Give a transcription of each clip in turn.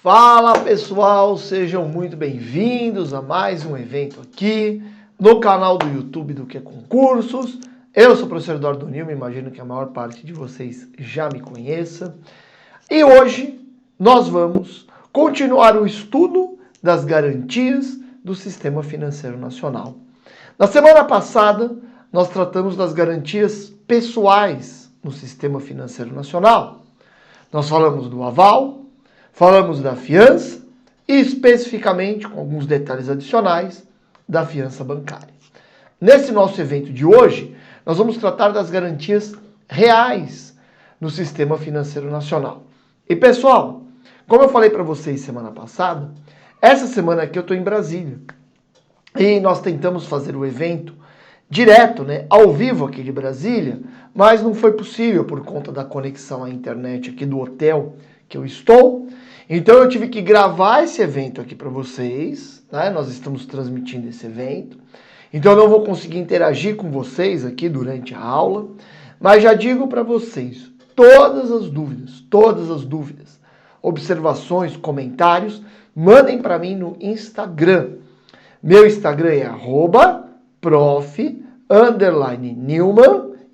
Fala pessoal, sejam muito bem-vindos a mais um evento aqui no canal do YouTube do Que Concursos. Eu sou o professor Eduardo Nilma, imagino que a maior parte de vocês já me conheça. E hoje nós vamos continuar o estudo das garantias do Sistema Financeiro Nacional. Na semana passada nós tratamos das garantias pessoais no Sistema Financeiro Nacional. Nós falamos do aval, falamos da fiança e especificamente, com alguns detalhes adicionais, da fiança bancária. Nesse nosso evento de hoje, nós vamos tratar das garantias reais no Sistema Financeiro Nacional. E pessoal, como eu falei para vocês semana passada, essa semana aqui eu estou em Brasília. E nós tentamos fazer o evento direto, ao vivo aqui de Brasília, mas não foi possível por conta da conexão à internet aqui do hotel que eu estou. Então eu tive que gravar esse evento aqui para vocês, Nós estamos transmitindo esse evento. Então eu não vou conseguir interagir com vocês aqui durante a aula, mas já digo para vocês, todas as dúvidas, observações, comentários, mandem para mim no Instagram. Meu Instagram é @prof_Nilman,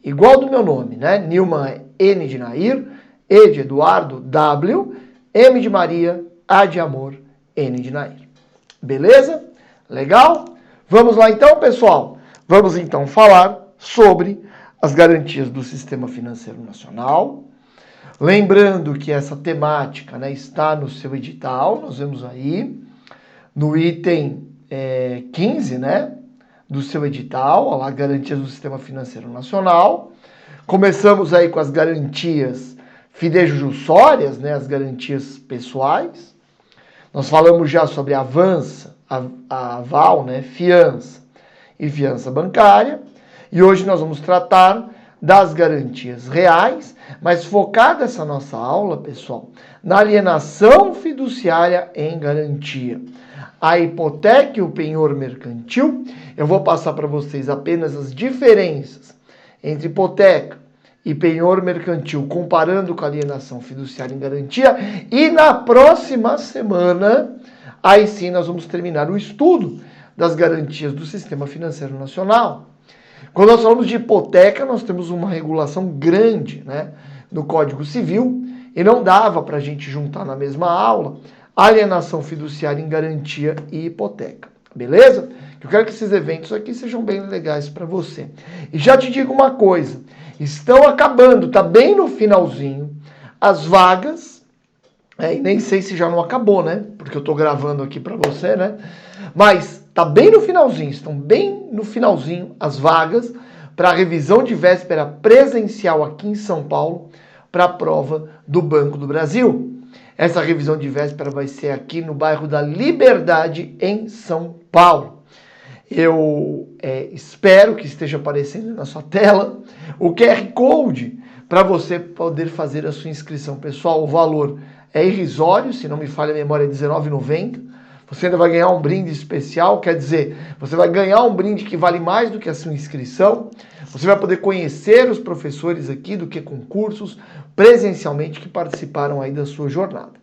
igual do meu nome, Nilman é N de Nair, E de Eduardo, W, M de Maria, A de Amor, N de Nair. Beleza? Legal? Vamos lá então, pessoal? Vamos então falar sobre as garantias do Sistema Financeiro Nacional. Lembrando que essa temática está no seu edital, nós vemos aí no item 15, do seu edital, olha lá, garantias do Sistema Financeiro Nacional. Começamos aí com as garantias fidejussórias, as garantias pessoais. Nós falamos já sobre avança, aval, fiança e fiança bancária. E hoje nós vamos tratar das garantias reais, mas focada essa nossa aula, pessoal, na alienação fiduciária em garantia. A hipoteca e o penhor mercantil, eu vou passar para vocês apenas as diferenças entre hipoteca e penhor mercantil, comparando com a alienação fiduciária em garantia. E na próxima semana, aí sim nós vamos terminar o estudo das garantias do Sistema Financeiro Nacional. Quando nós falamos de hipoteca, nós temos uma regulação grande no Código Civil e não dava para a gente juntar na mesma aula alienação fiduciária em garantia e hipoteca. Beleza? Eu quero que esses eventos aqui sejam bem legais para você. E já te digo uma coisa, estão acabando, tá bem no finalzinho, as vagas, e nem sei se já não acabou, porque eu tô gravando aqui para você, mas tá bem no finalzinho, estão bem no finalzinho as vagas para a revisão de véspera presencial aqui em São Paulo para a prova do Banco do Brasil. Essa revisão de véspera vai ser aqui no bairro da Liberdade, em São Paulo. Eu espero que esteja aparecendo na sua tela o QR Code para você poder fazer a sua inscrição. Pessoal, o valor é irrisório, se não me falha a memória, é R$19,90. Você ainda vai ganhar um brinde especial, quer dizer, você vai ganhar um brinde que vale mais do que a sua inscrição. Você vai poder conhecer os professores aqui do Que Concursos presencialmente que participaram aí da sua jornada.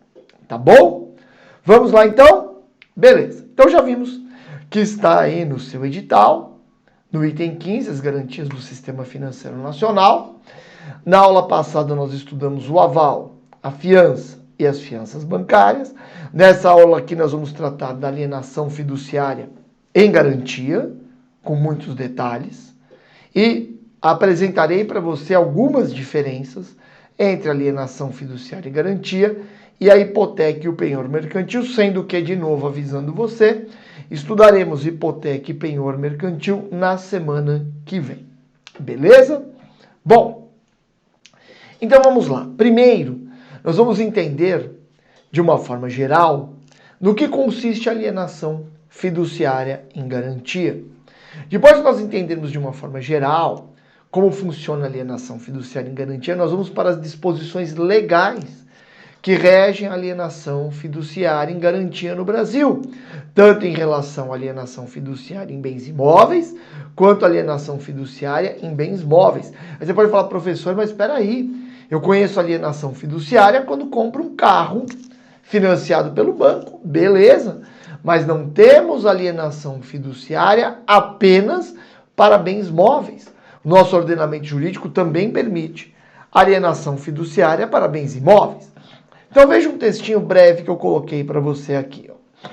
Tá bom? Vamos lá então? Beleza. Então já vimos que está aí no seu edital, no item 15, as garantias do Sistema Financeiro Nacional. Na aula passada nós estudamos o aval, a fiança e as fianças bancárias. Nessa aula aqui nós vamos tratar da alienação fiduciária em garantia, com muitos detalhes. E apresentarei para você algumas diferenças entre a alienação fiduciária e garantia e a hipoteca e o penhor mercantil, sendo que, de novo, avisando você, estudaremos hipoteca e penhor mercantil na semana que vem. Beleza? Bom, então vamos lá. Primeiro, nós vamos entender, de uma forma geral, no que consiste a alienação fiduciária em garantia. Depois de nós entendermos de uma forma geral como funciona a alienação fiduciária em garantia, nós vamos para as disposições legais que regem a alienação fiduciária em garantia no Brasil, tanto em relação à alienação fiduciária em bens imóveis, quanto à alienação fiduciária em bens móveis. Aí você pode falar, professor, mas espera aí, eu conheço alienação fiduciária quando compro um carro financiado pelo banco, beleza, mas não temos alienação fiduciária apenas para bens móveis. Nosso ordenamento jurídico também permite alienação fiduciária para bens imóveis. Então veja um textinho breve que eu coloquei para você aqui. Ó.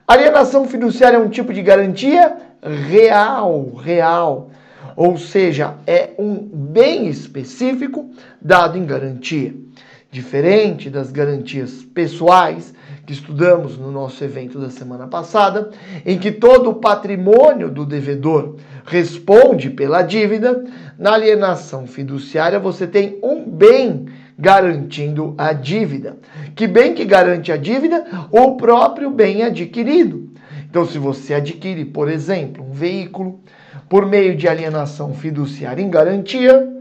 Alienação fiduciária é um tipo de garantia real. Ou seja, é um bem específico dado em garantia. Diferente das garantias pessoais que estudamos no nosso evento da semana passada, em que todo o patrimônio do devedor responde pela dívida, na alienação fiduciária você tem um bem garantindo a dívida. Que bem que garante a dívida? O próprio bem adquirido. Então, se você adquire, por exemplo, um veículo por meio de alienação fiduciária em garantia,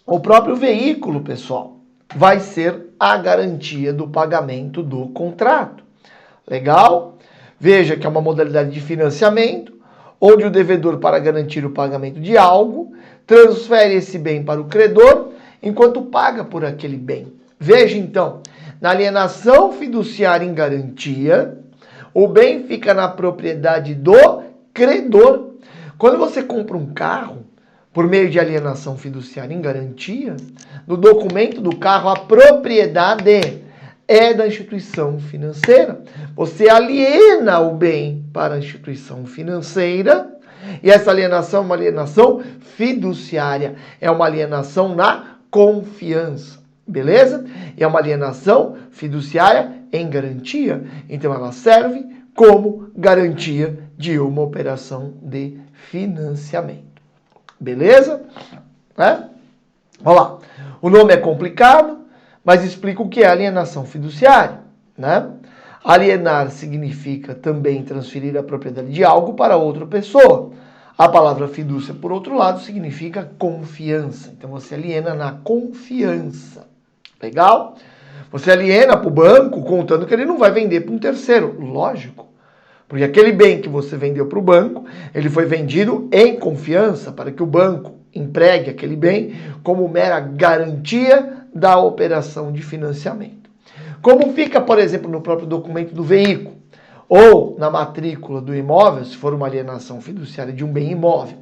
o próprio veículo, pessoal, vai ser a garantia do pagamento do contrato. Legal? Veja que é uma modalidade de financiamento, onde o devedor, para garantir o pagamento de algo, transfere esse bem para o credor, enquanto paga por aquele bem. Veja, então, na alienação fiduciária em garantia, o bem fica na propriedade do credor. Quando você compra um carro, por meio de alienação fiduciária em garantia, no documento do carro, a propriedade é da instituição financeira. Você aliena o bem para a instituição financeira, e essa alienação é uma alienação fiduciária, é uma alienação na confiança, beleza? E é uma alienação fiduciária em garantia, então ela serve como garantia de uma operação de financiamento. Beleza? Olha lá. O nome é complicado, mas explica o que é alienação fiduciária, né? Alienar significa também transferir a propriedade de algo para outra pessoa. A palavra fidúcia, por outro lado, significa confiança. Então você aliena na confiança. Legal? Você aliena para o banco contando que ele não vai vender para um terceiro. Lógico. Porque aquele bem que você vendeu para o banco, ele foi vendido em confiança para que o banco empregue aquele bem como mera garantia da operação de financiamento. Como fica, por exemplo, no próprio documento do veículo ou na matrícula do imóvel, se for uma alienação fiduciária de um bem imóvel,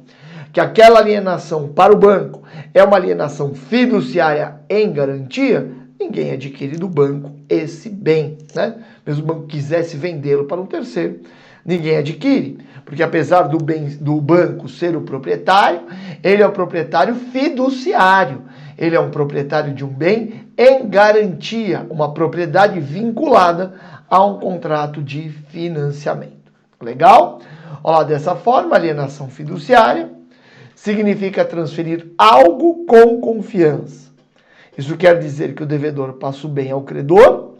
que aquela alienação para o banco é uma alienação fiduciária em garantia, ninguém adquire do banco esse bem, né? Mesmo o banco quisesse vendê-lo para um terceiro, ninguém adquire, porque apesar do banco ser o proprietário, ele é o proprietário fiduciário. Ele é um proprietário de um bem em garantia, uma propriedade vinculada a um contrato de financiamento. Legal? Olha lá, dessa forma, alienação fiduciária significa transferir algo com confiança. Isso quer dizer que o devedor passa o bem ao credor,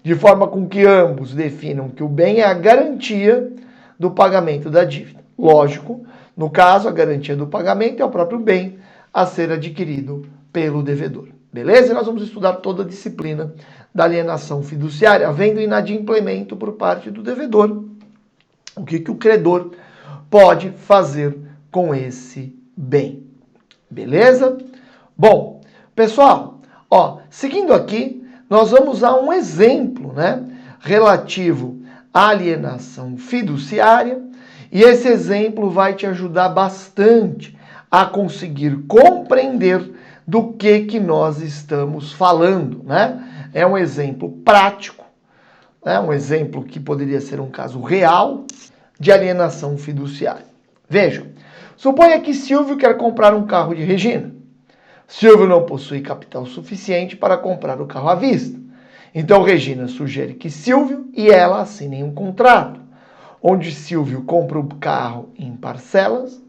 de forma com que ambos definam que o bem é a garantia do pagamento da dívida. Lógico, no caso, a garantia do pagamento é o próprio bem a ser adquirido pelo devedor. Beleza? E nós vamos estudar toda a disciplina da alienação fiduciária, havendo inadimplemento por parte do devedor. O que o credor pode fazer com esse bem. Beleza? Bom, pessoal, seguindo aqui, nós vamos a um exemplo, né, relativo à alienação fiduciária, e esse exemplo vai te ajudar bastante a conseguir compreender do que nós estamos falando, né? É um exemplo prático, né? Um exemplo que poderia ser um caso real de alienação fiduciária. Vejam, suponha que Silvio quer comprar um carro de Regina. Silvio não possui capital suficiente para comprar o carro à vista. Então Regina sugere que Silvio e ela assinem um contrato, onde Silvio compra o carro em parcelas,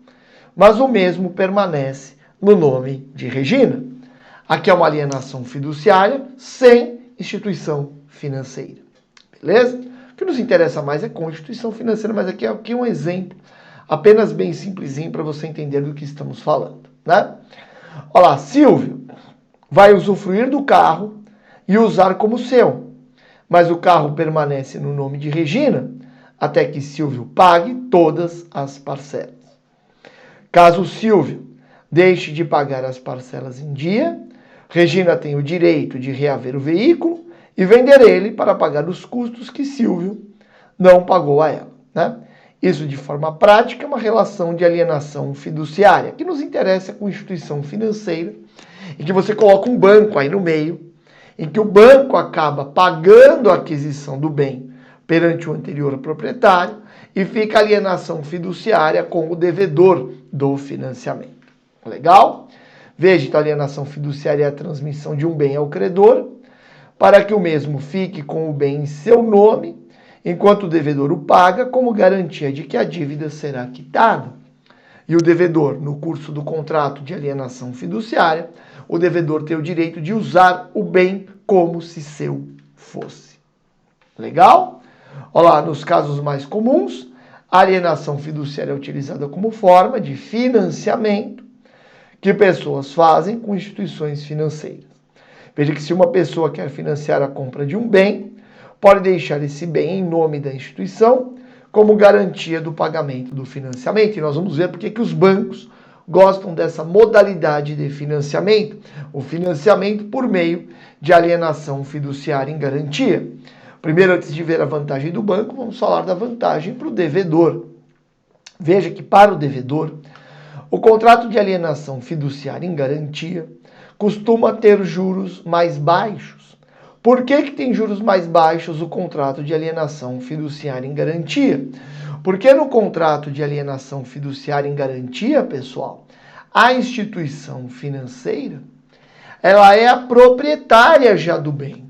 mas o mesmo permanece no nome de Regina. Aqui é uma alienação fiduciária sem instituição financeira. Beleza? O que nos interessa mais é com instituição financeira, mas aqui é um exemplo apenas bem simplesinho para você entender do que estamos falando, né? Olha lá, Silvio vai usufruir do carro e usar como seu, mas o carro permanece no nome de Regina até que Silvio pague todas as parcelas. Caso Silvio deixe de pagar as parcelas em dia, Regina tem o direito de reaver o veículo e vender ele para pagar os custos que Silvio não pagou a ela, né? Isso, de forma prática, é uma relação de alienação fiduciária, que nos interessa com instituição financeira, em que você coloca um banco aí no meio, em que o banco acaba pagando a aquisição do bem perante o anterior proprietário e fica a alienação fiduciária com o devedor do financiamento. Legal? Veja, então, a alienação fiduciária é a transmissão de um bem ao credor, para que o mesmo fique com o bem em seu nome, enquanto o devedor o paga como garantia de que a dívida será quitada. E o devedor, no curso do contrato de alienação fiduciária, o devedor tem o direito de usar o bem como se seu fosse. Legal? Olha lá, nos casos mais comuns, a alienação fiduciária é utilizada como forma de financiamento que pessoas fazem com instituições financeiras. Veja que se uma pessoa quer financiar a compra de um bem, pode deixar esse bem em nome da instituição como garantia do pagamento do financiamento. E nós vamos ver porque que os bancos gostam dessa modalidade de financiamento, o financiamento por meio de alienação fiduciária em garantia. Primeiro, antes de ver a vantagem do banco, vamos falar da vantagem para o devedor. Veja que para o devedor, o contrato de alienação fiduciária em garantia costuma ter juros mais baixos. Por que tem juros mais baixos o contrato de alienação fiduciária em garantia? Porque no contrato de alienação fiduciária em garantia, pessoal, a instituição financeira, ela é a proprietária já do bem.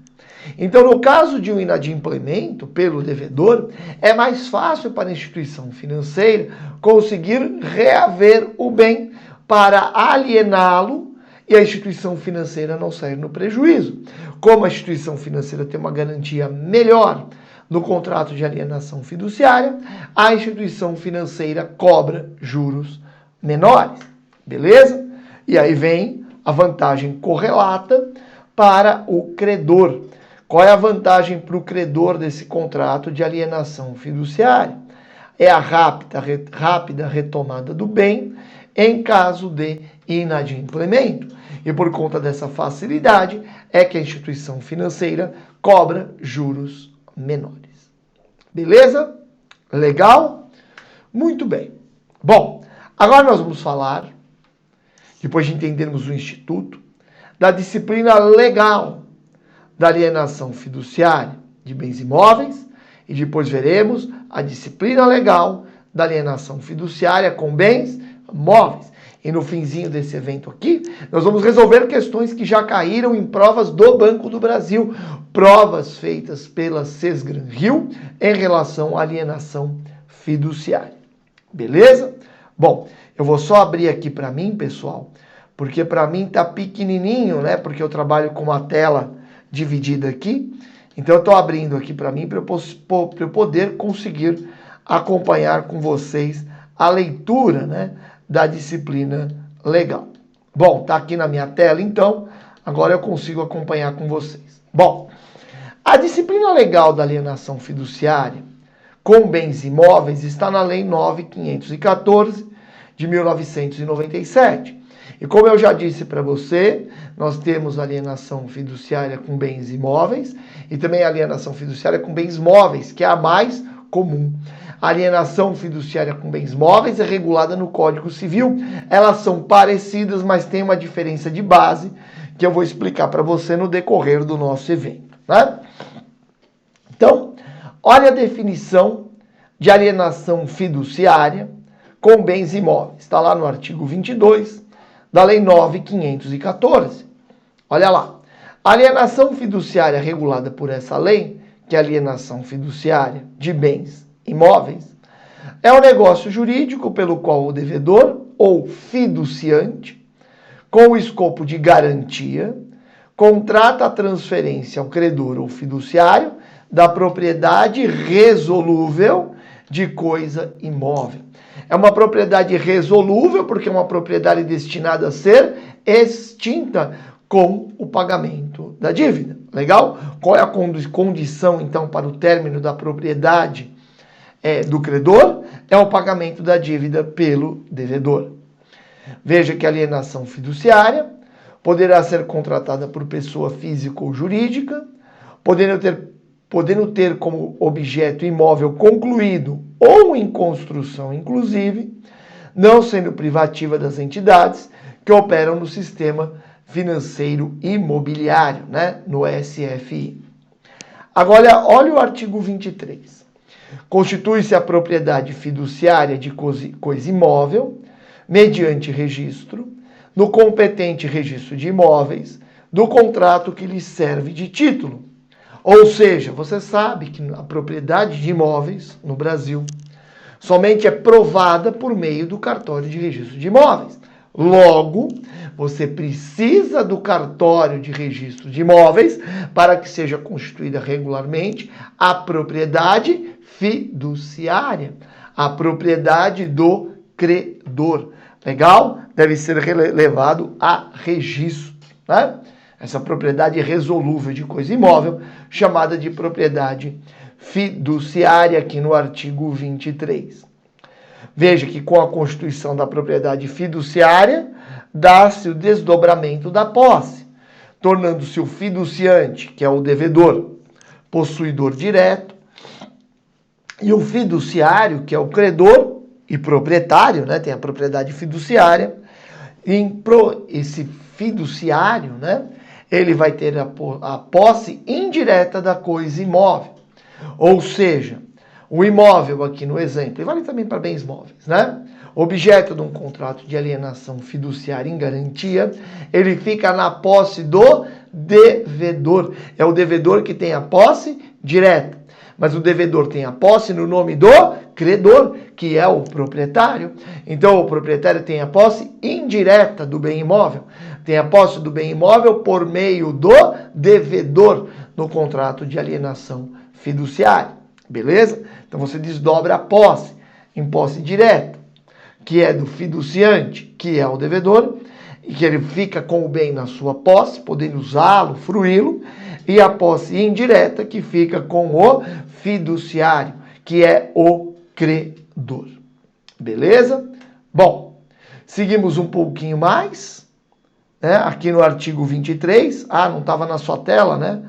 Então, no caso de um inadimplemento pelo devedor, é mais fácil para a instituição financeira conseguir reaver o bem para aliená-lo e a instituição financeira não sair no prejuízo. Como a instituição financeira tem uma garantia melhor no contrato de alienação fiduciária, a instituição financeira cobra juros menores. Beleza? E aí vem a vantagem correlata para o credor. Qual é a vantagem para o credor desse contrato de alienação fiduciária? É a rápida retomada do bem em caso de inadimplemento. E por conta dessa facilidade é que a instituição financeira cobra juros menores. Beleza? Legal? Muito bem. Bom, agora nós vamos falar, depois de entendermos o Instituto, da disciplina legal da alienação fiduciária de bens imóveis e depois veremos a disciplina legal da alienação fiduciária com bens móveis. E no finzinho desse evento aqui, nós vamos resolver questões que já caíram em provas do Banco do Brasil, provas feitas pela Sesgran Rio em relação à alienação fiduciária. Beleza? Bom, eu vou só abrir aqui para mim, pessoal, porque para mim tá pequenininho, né? Porque eu trabalho com uma tela dividida aqui. Então eu estou abrindo aqui para mim para eu poder conseguir acompanhar com vocês a leitura, né, da disciplina legal. Bom, tá aqui na minha tela, então agora eu consigo acompanhar com vocês. Bom, a disciplina legal da alienação fiduciária com bens imóveis está na Lei 9.514 de 1997. E como eu já disse para você, nós temos alienação fiduciária com bens imóveis e também alienação fiduciária com bens móveis, que é a mais comum. A alienação fiduciária com bens móveis é regulada no Código Civil. Elas são parecidas, mas tem uma diferença de base que eu vou explicar para você no decorrer do nosso evento, né? Então, olha a definição de alienação fiduciária com bens imóveis. Está lá no artigo 22 da Lei 9.514. Olha lá. A alienação fiduciária regulada por essa lei, que é a alienação fiduciária de bens imóveis, é um negócio jurídico pelo qual o devedor ou fiduciante, com o escopo de garantia, contrata a transferência ao credor ou fiduciário da propriedade resolúvel de coisa imóvel. É uma propriedade resolúvel porque é uma propriedade destinada a ser extinta com o pagamento da dívida. Legal? Qual é a condição, então, para o término da propriedade do credor? É o pagamento da dívida pelo devedor. Veja que a alienação fiduciária poderá ser contratada por pessoa física ou jurídica, podendo ter como objeto imóvel concluído ou em construção inclusive, não sendo privativa das entidades que operam no sistema financeiro imobiliário, né, no SFI. Agora, olha o artigo 23. Constitui-se a propriedade fiduciária de coisa imóvel, mediante registro, no competente registro de imóveis, do contrato que lhe serve de título. Ou seja, você sabe que a propriedade de imóveis no Brasil somente é provada por meio do cartório de registro de imóveis. Logo, você precisa do cartório de registro de imóveis para que seja constituída regularmente a propriedade fiduciária, a propriedade do credor. Legal? Deve ser levado a registro, né? Essa propriedade resolúvel de coisa imóvel, chamada de propriedade fiduciária, aqui no artigo 23. Veja que com a constituição da propriedade fiduciária, dá-se o desdobramento da posse, tornando-se o fiduciante, que é o devedor, possuidor direto, e o fiduciário, que é o credor e proprietário, né, tem a propriedade fiduciária. Esse fiduciário, né, ele vai ter a posse indireta da coisa imóvel. Ou seja, o imóvel aqui no exemplo, e vale também para bens móveis, né? Objeto de um contrato de alienação fiduciária em garantia, ele fica na posse do devedor. É o devedor que tem a posse direta. Mas o devedor tem a posse no nome do credor, que é o proprietário. Então, o proprietário tem a posse indireta do bem imóvel. Tem a posse do bem imóvel por meio do devedor no contrato de alienação fiduciária. Beleza? Então, você desdobra a posse em posse direta, que é do fiduciante, que é o devedor, e que ele fica com o bem na sua posse, podendo usá-lo, fruí-lo, e a posse indireta, que fica com o fiduciário, que é o credor. Beleza? Bom, seguimos um pouquinho mais, né? Aqui no artigo 23. Ah, não estava na sua tela, né?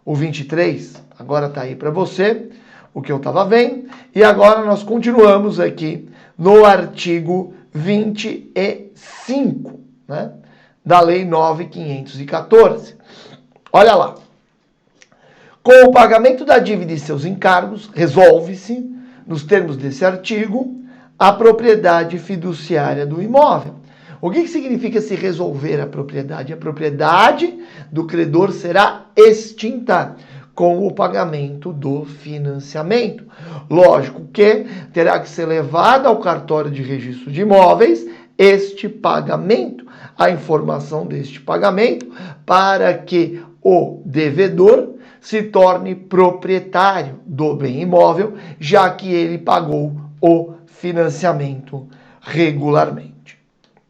O 23. Agora está aí para você o que eu estava vendo. E agora nós continuamos aqui no artigo 25, né? Da Lei 9.514. Olha lá. Com o pagamento da dívida e seus encargos, resolve-se, nos termos desse artigo, a propriedade fiduciária do imóvel. O que significa se resolver a propriedade? A propriedade do credor será extinta com o pagamento do financiamento. Lógico que terá que ser levado ao cartório de registro de imóveis este pagamento, a informação deste pagamento, para que o devedor se torne proprietário do bem imóvel, já que ele pagou o financiamento regularmente.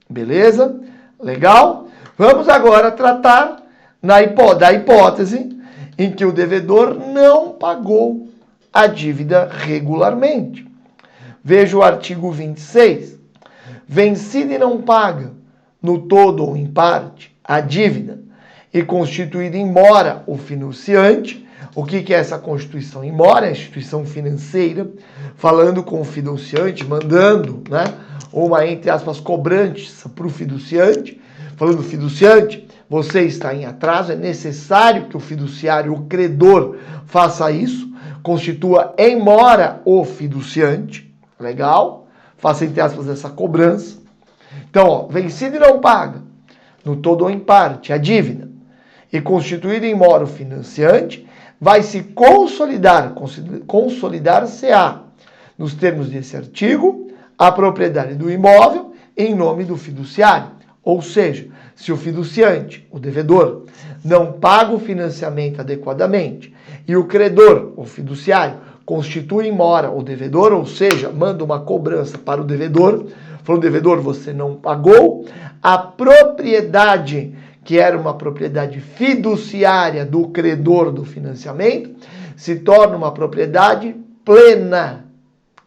Beleza? Legal? Vamos agora tratar da hipótese em que o devedor não pagou a dívida regularmente. Veja o artigo 26. Vencido e não paga, no todo ou em parte, a dívida, e constituído em mora o financiante. O que é essa constituição em mora? É a instituição financeira, falando com o fiduciante, mandando, né, uma, entre aspas, cobrança para o fiduciante, falando, fiduciante, você está em atraso, é necessário que o fiduciário, o credor, faça isso, constitua em mora o fiduciante, legal? Faça, entre aspas, essa cobrança. Então, ó, vencido e não paga, no todo ou em parte, a dívida, e constituído em mora o financiante, vai se consolidar-se-á, nos termos desse artigo, a propriedade do imóvel em nome do fiduciário. Ou seja, se o fiduciante, o devedor, não paga o financiamento adequadamente e o credor, o fiduciário, constitui em mora o devedor, ou seja, manda uma cobrança para o devedor, falando, devedor, você não pagou, a propriedade, que era uma propriedade fiduciária do credor do financiamento, se torna uma propriedade plena.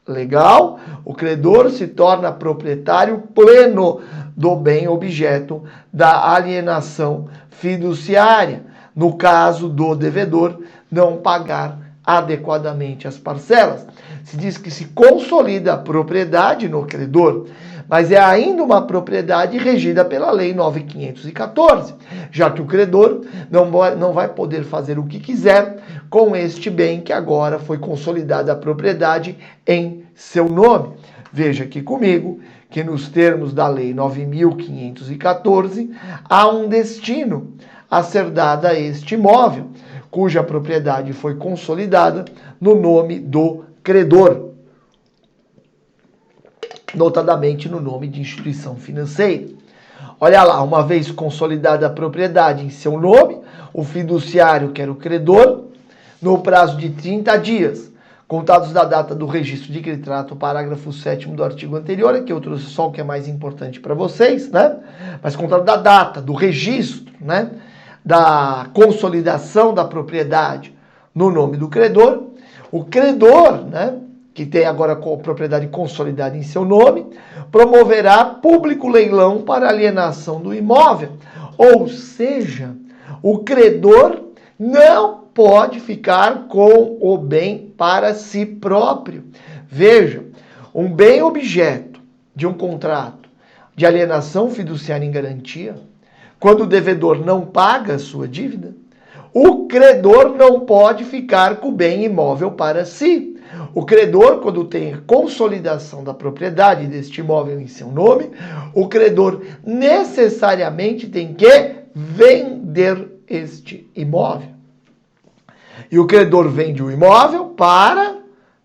Legal? O credor se torna proprietário pleno do bem objeto da alienação fiduciária, no caso do devedor não pagar adequadamente as parcelas. Se diz que se consolida a propriedade no credor, mas é ainda uma propriedade regida pela Lei 9.514, já que o credor não vai poder fazer o que quiser com este bem que agora foi consolidada a propriedade em seu nome. Veja aqui comigo que nos termos da Lei 9.514 há um destino a ser dado a este imóvel, cuja propriedade foi consolidada no nome do credor, notadamente no nome de instituição financeira. Olha lá, uma vez consolidada a propriedade em seu nome, o fiduciário, que era o credor, no prazo de 30 dias, contados da data do registro de que ele trata o parágrafo 7º do artigo anterior, aqui eu trouxe só o que é mais importante para vocês, né? Mas contado da data, do registro, né? Da consolidação da propriedade no nome do credor, o credor, né? Que tem agora a propriedade consolidada em seu nome, promoverá público leilão para alienação do imóvel. Ou seja, o credor não pode ficar com o bem para si próprio. Veja, um bem objeto de um contrato de alienação fiduciária em garantia, quando o devedor não paga a sua dívida, o credor não pode ficar com o bem imóvel para si. O credor, quando tem a consolidação da propriedade deste imóvel em seu nome, o credor necessariamente tem que vender este imóvel. E o credor vende o imóvel para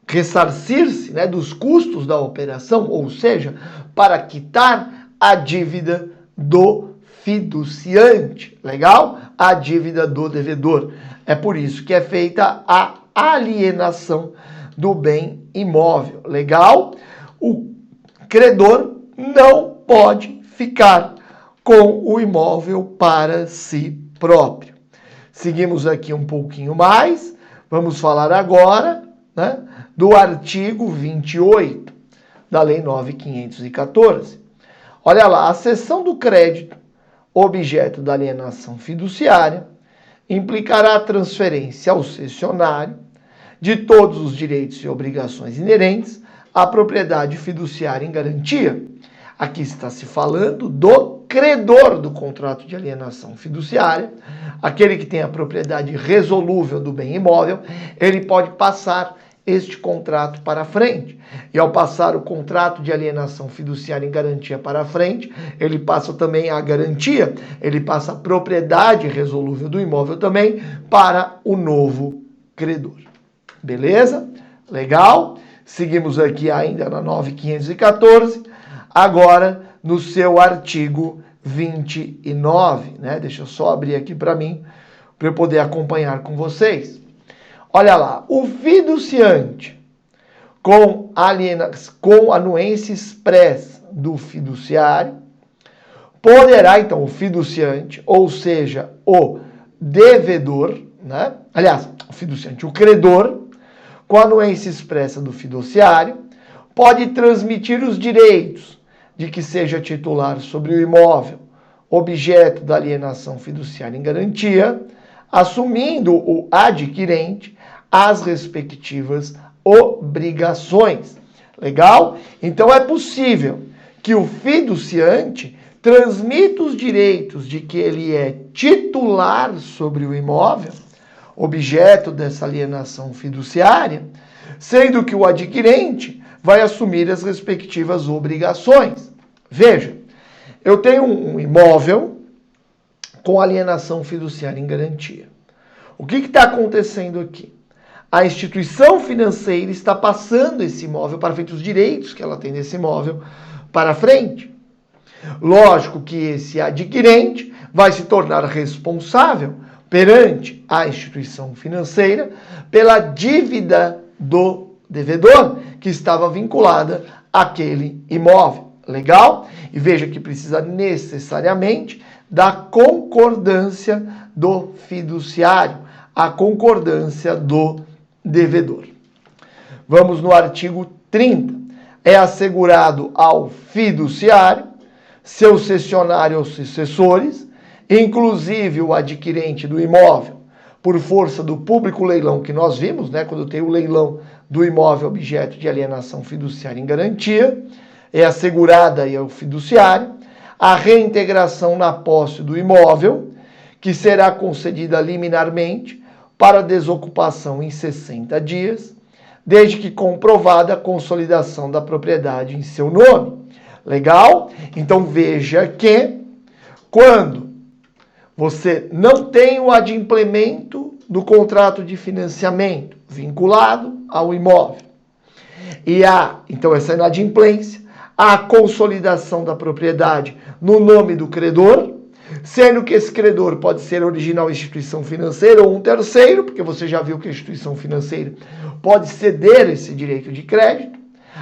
ressarcir-se, né, dos custos da operação, ou seja, para quitar a dívida do fiduciante. Legal? A dívida do devedor. É por isso que é feita a alienação do bem imóvel. Legal? O credor não pode ficar com o imóvel para si próprio. Seguimos aqui um pouquinho mais. Vamos falar agora, né, do artigo 28 da Lei 9.514. Olha lá, a cessão do crédito, objeto da alienação fiduciária, implicará a transferência ao cessionário de todos os direitos e obrigações inerentes à propriedade fiduciária em garantia. Aqui está se falando do credor do contrato de alienação fiduciária, aquele que tem a propriedade resolúvel do bem imóvel, ele pode passar este contrato para frente. E ao passar o contrato de alienação fiduciária em garantia para frente, ele passa também a garantia, ele passa a propriedade resolúvel do imóvel também para o novo credor. Beleza? Legal? Seguimos aqui ainda na 9.514, agora no seu artigo 29, né? Deixa eu só abrir aqui para mim, para eu poder acompanhar com vocês. Olha lá, o fiduciante com anuência expressa do fiduciário poderá, então, o fiduciante, ou seja, o devedor, né? Aliás, o fiduciante, o credor, com anuência expressa do fiduciário, pode transmitir os direitos de que seja titular sobre o imóvel, objeto da alienação fiduciária em garantia, assumindo o adquirente as respectivas obrigações. Legal? Então é possível que o fiduciante transmita os direitos de que ele é titular sobre o imóvel, objeto dessa alienação fiduciária, sendo que o adquirente vai assumir as respectivas obrigações. Veja, eu tenho um imóvel com alienação fiduciária em garantia. O que está acontecendo aqui? A instituição financeira está passando esse imóvel para frente, os direitos que ela tem desse imóvel para frente. Lógico que esse adquirente vai se tornar responsável perante a instituição financeira pela dívida do devedor que estava vinculada àquele imóvel. Legal? E veja que precisa necessariamente da concordância do fiduciário, a concordância do devedor. Vamos no artigo 30. É assegurado ao fiduciário, seu cessionário ou sucessores, inclusive o adquirente do imóvel, por força do público leilão que nós vimos, né, quando tem o leilão do imóvel objeto de alienação fiduciária em garantia, é assegurada e é o fiduciário, a reintegração na posse do imóvel, que será concedida liminarmente para desocupação em 60 dias, desde que comprovada a consolidação da propriedade em seu nome. Legal? Então veja que quando você não tem o adimplemento do contrato de financiamento vinculado ao imóvel, e há, então, essa inadimplência, a consolidação da propriedade no nome do credor, sendo que esse credor pode ser original instituição financeira ou um terceiro, porque você já viu que a instituição financeira pode ceder esse direito de crédito.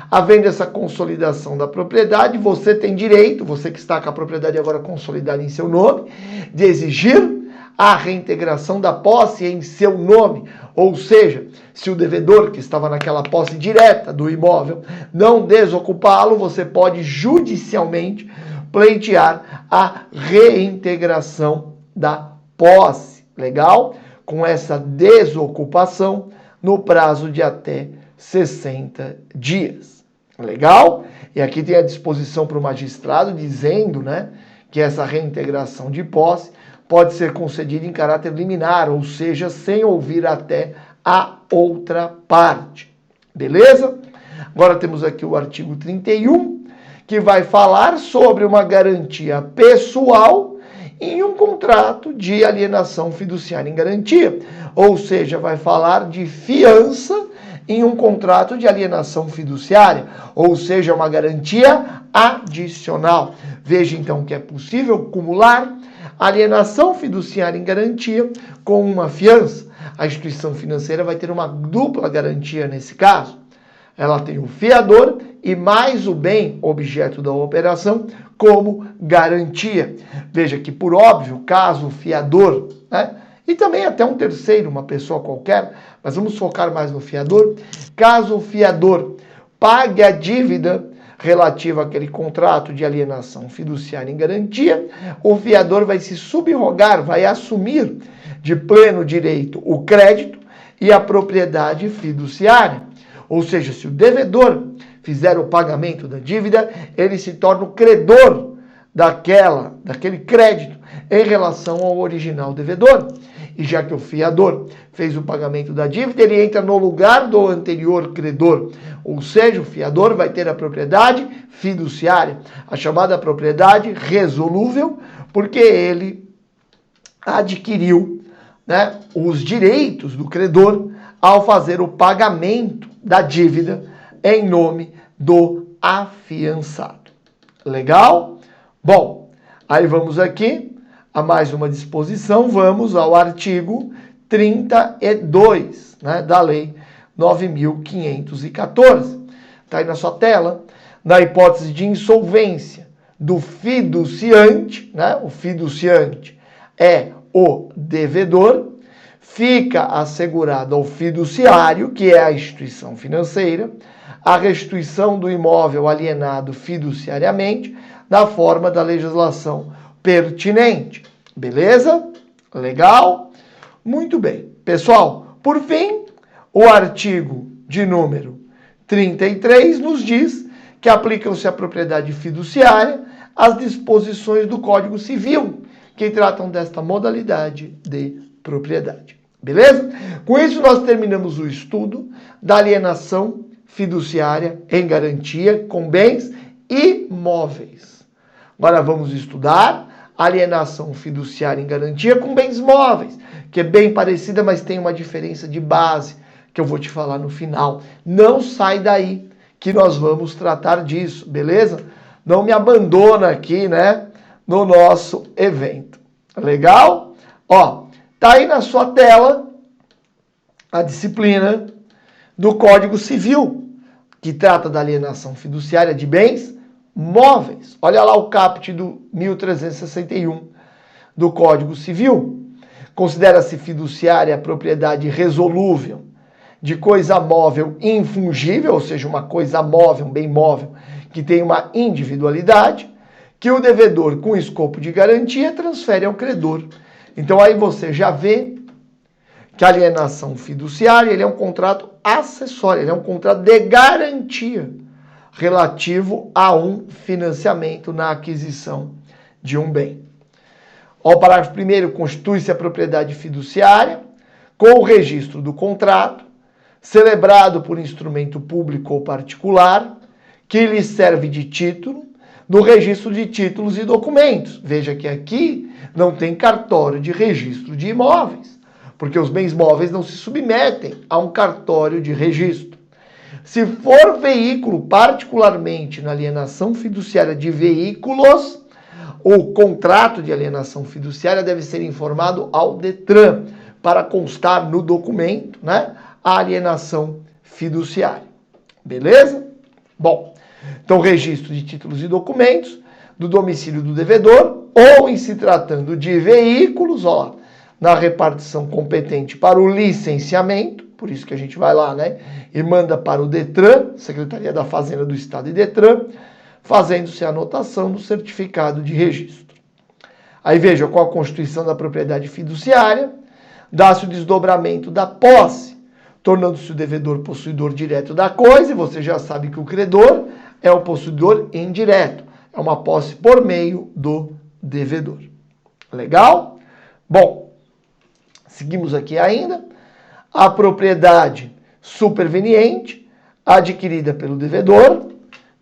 Havendo essa consolidação da propriedade, você tem direito, você que está com a propriedade agora consolidada em seu nome, de exigir a reintegração da posse em seu nome. Ou seja, se o devedor que estava naquela posse direta do imóvel não desocupá-lo, você pode judicialmente pleitear a reintegração da posse. Legal? Com essa desocupação no prazo de até 60 dias. Legal? E aqui tem a disposição para o magistrado dizendo, né, que essa reintegração de posse pode ser concedida em caráter liminar, ou seja, sem ouvir até a outra parte. Beleza? Agora temos aqui o artigo 31, que vai falar sobre uma garantia pessoal em um contrato de alienação fiduciária em garantia. Ou seja, vai falar de fiança em um contrato de alienação fiduciária, ou seja, uma garantia adicional. Veja então que é possível cumular alienação fiduciária em garantia com uma fiança. A instituição financeira vai ter uma dupla garantia nesse caso. Ela tem o fiador e mais o bem objeto da operação como garantia. Veja que, por óbvio, caso o fiador, né, e também até um terceiro, uma pessoa qualquer, mas vamos focar mais no fiador, caso o fiador pague a dívida relativa àquele contrato de alienação fiduciária em garantia, o fiador vai se subrogar, vai assumir de pleno direito o crédito e a propriedade fiduciária. Ou seja, se o devedor fizer o pagamento da dívida, ele se torna o credor daquele crédito em relação ao original devedor. E já que o fiador fez o pagamento da dívida, ele entra no lugar do anterior credor. Ou seja, o fiador vai ter a propriedade fiduciária, a chamada propriedade resolúvel, porque ele adquiriu, né, os direitos do credor ao fazer o pagamento da dívida em nome do afiançado. Legal? Bom, aí vamos aqui a mais uma disposição, vamos ao artigo 32, né, da Lei 9.514. Está aí na sua tela. Na hipótese de insolvência do fiduciante, né, o fiduciante é o devedor, fica assegurado ao fiduciário, que é a instituição financeira, a restituição do imóvel alienado fiduciariamente na forma da legislação pertinente. Beleza? Legal? Muito bem. Pessoal, por fim, o artigo de número 33 nos diz que aplicam-se à propriedade fiduciária as disposições do Código Civil, que tratam desta modalidade de propriedade. Beleza? Com isso, nós terminamos o estudo da alienação fiduciária em garantia com bens imóveis. Agora vamos estudar alienação fiduciária em garantia com bens móveis, que é bem parecida, mas tem uma diferença de base, que eu vou te falar no final. Não sai daí, que nós vamos tratar disso, beleza? Não me abandona aqui, né, no nosso evento. Legal? Ó, tá aí na sua tela a disciplina do Código Civil, que trata da alienação fiduciária de bens móveis. Olha lá o caput do 1361 do Código Civil. Considera-se fiduciária a propriedade resolúvel de coisa móvel infungível, ou seja, uma coisa móvel, um bem móvel, que tem uma individualidade, que o devedor, com escopo de garantia, transfere ao credor. Então aí você já vê que a alienação fiduciária ele é um contrato acessório, ele é um contrato de garantia relativo a um financiamento na aquisição de um bem. O parágrafo 1º, constitui-se a propriedade fiduciária com o registro do contrato, celebrado por instrumento público ou particular, que lhe serve de título, no registro de títulos e documentos. Veja que aqui não tem cartório de registro de imóveis, porque os bens móveis não se submetem a um cartório de registro. Se for veículo, particularmente na alienação fiduciária de veículos, o contrato de alienação fiduciária deve ser informado ao Detran para constar no documento, né, a alienação fiduciária. Beleza? Bom, então registro de títulos e documentos do domicílio do devedor ou em se tratando de veículos, ó, na repartição competente para o licenciamento, por isso que a gente vai lá, né, e manda para o Detran, Secretaria da Fazenda do Estado e Detran, fazendo-se a anotação do certificado de registro. Aí veja, com a constituição da propriedade fiduciária, dá-se o desdobramento da posse, tornando-se o devedor possuidor direto da coisa, e você já sabe que o credor é o possuidor indireto. É uma posse por meio do devedor. Legal? Bom, seguimos aqui ainda. A propriedade superveniente, adquirida pelo devedor,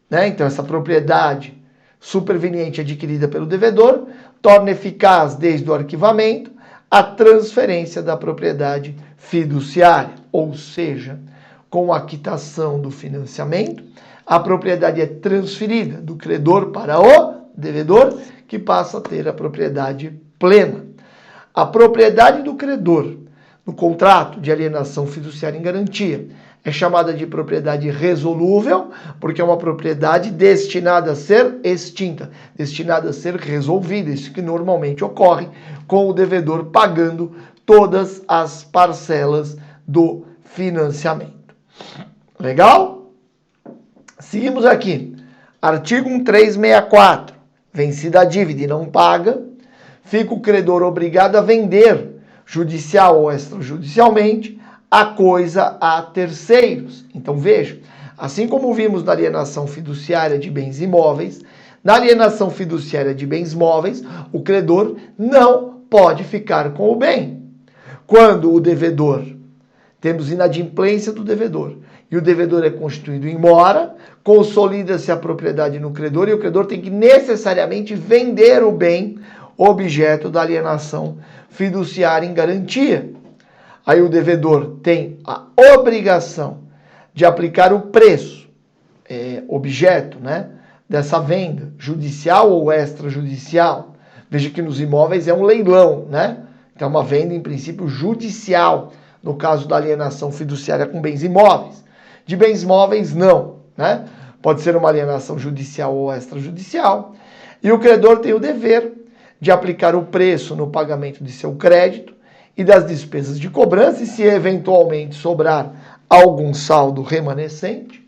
né? Então, essa propriedade superveniente adquirida pelo devedor torna eficaz, desde o arquivamento, a transferência da propriedade fiduciária, ou seja, com a quitação do financiamento, a propriedade é transferida do credor para o devedor, que passa a ter a propriedade plena. A propriedade do credor no contrato de alienação fiduciária em garantia é chamada de propriedade resolúvel, porque é uma propriedade destinada a ser extinta, destinada a ser resolvida, isso que normalmente ocorre com o devedor pagando todas as parcelas do financiamento. Legal? Seguimos aqui. Artigo 1364. Vencida a dívida e não paga, fica o credor obrigado a vender, judicial ou extrajudicialmente, a coisa a terceiros. Então veja, assim como vimos na alienação fiduciária de bens imóveis, na alienação fiduciária de bens móveis, o credor não pode ficar com o bem. Quando o devedor, temos inadimplência do devedor, e o devedor é constituído em mora, consolida-se a propriedade no credor e o credor tem que necessariamente vender o bem objeto da alienação fiduciária em garantia. Aí o devedor tem a obrigação de aplicar o preço, objeto, né, dessa venda, judicial ou extrajudicial. Veja que nos imóveis é um leilão, né? Então é uma venda, em princípio, judicial, no caso da alienação fiduciária com bens imóveis. De bens móveis, não, né? Pode ser uma alienação judicial ou extrajudicial. E o credor tem o dever de aplicar o preço no pagamento de seu crédito e das despesas de cobrança, e se eventualmente sobrar algum saldo remanescente,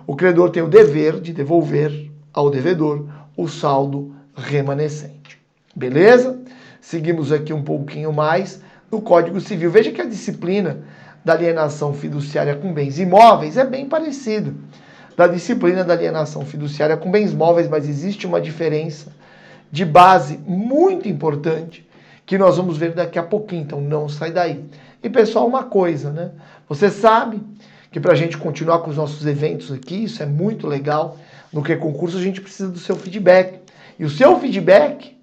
o credor tem o dever de devolver ao devedor o saldo remanescente. Beleza? Seguimos aqui um pouquinho mais no Código Civil. Veja que a disciplina da alienação fiduciária com bens imóveis é bem parecida da disciplina da alienação fiduciária com bens móveis, mas existe uma diferença de base muito importante que nós vamos ver daqui a pouquinho, então não sai daí. E pessoal, uma coisa, né? Você sabe que para a gente continuar com os nossos eventos aqui, isso é muito legal, no que concurso a gente precisa do seu feedback. E o seu feedback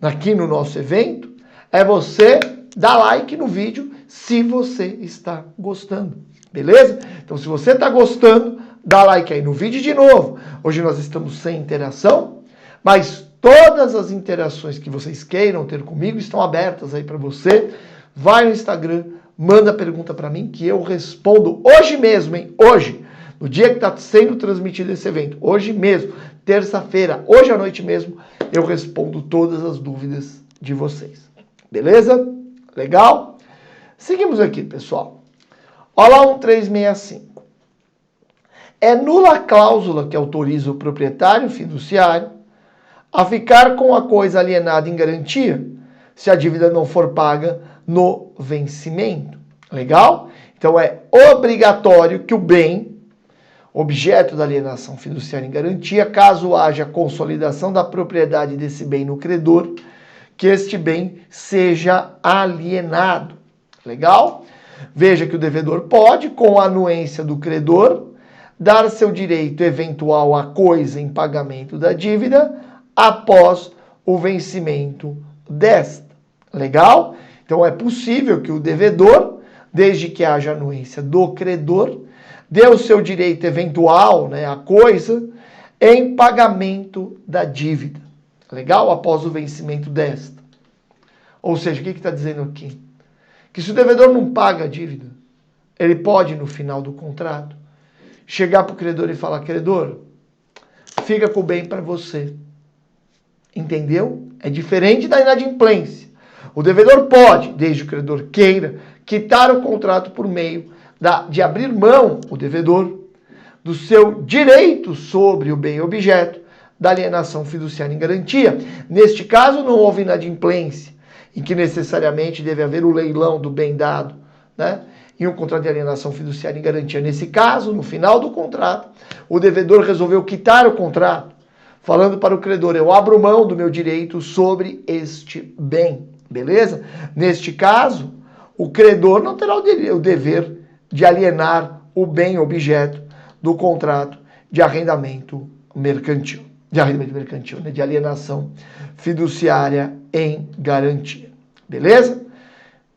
aqui no nosso evento é você dar like no vídeo se você está gostando, beleza? Então se você está gostando, dá like aí no vídeo de novo. Hoje nós estamos sem interação, mas todas as interações que vocês queiram ter comigo estão abertas aí para você. Vai no Instagram, manda pergunta para mim que eu respondo hoje mesmo, hein? Hoje, no dia que está sendo transmitido esse evento, hoje mesmo, terça-feira, hoje à noite mesmo, eu respondo todas as dúvidas de vocês. Beleza? Legal? Seguimos aqui, pessoal. Olha lá 1365. É nula a cláusula que autoriza o proprietário fiduciário a ficar com a coisa alienada em garantia, se a dívida não for paga no vencimento. Legal? Então é obrigatório que o bem, objeto da alienação fiduciária em garantia, caso haja consolidação da propriedade desse bem no credor, que este bem seja alienado. Legal? Veja que o devedor pode, com a anuência do credor, dar seu direito eventual à coisa em pagamento da dívida após o vencimento desta. Legal? Então é possível que o devedor, desde que haja anuência do credor, dê o seu direito eventual, né, à coisa, em pagamento da dívida. Legal? Após o vencimento desta. Ou seja, o que está dizendo aqui? Que se o devedor não paga a dívida, ele pode, no final do contrato, chegar para o credor e falar: credor, fica com o bem para você. Entendeu? É diferente da inadimplência. O devedor pode, desde que o credor queira, quitar o contrato por meio de abrir mão, o devedor, do seu direito sobre o bem objeto da alienação fiduciária em garantia. Neste caso, não houve inadimplência, em que necessariamente deve haver o leilão do bem dado, né? E um contrato de alienação fiduciária em garantia. Nesse caso, no final do contrato, o devedor resolveu quitar o contrato, falando para o credor: eu abro mão do meu direito sobre este bem. Beleza? Neste caso, o credor não terá o dever de alienar o bem objeto do contrato de arrendamento mercantil. De arrendamento mercantil, né? De alienação fiduciária em garantia. Beleza?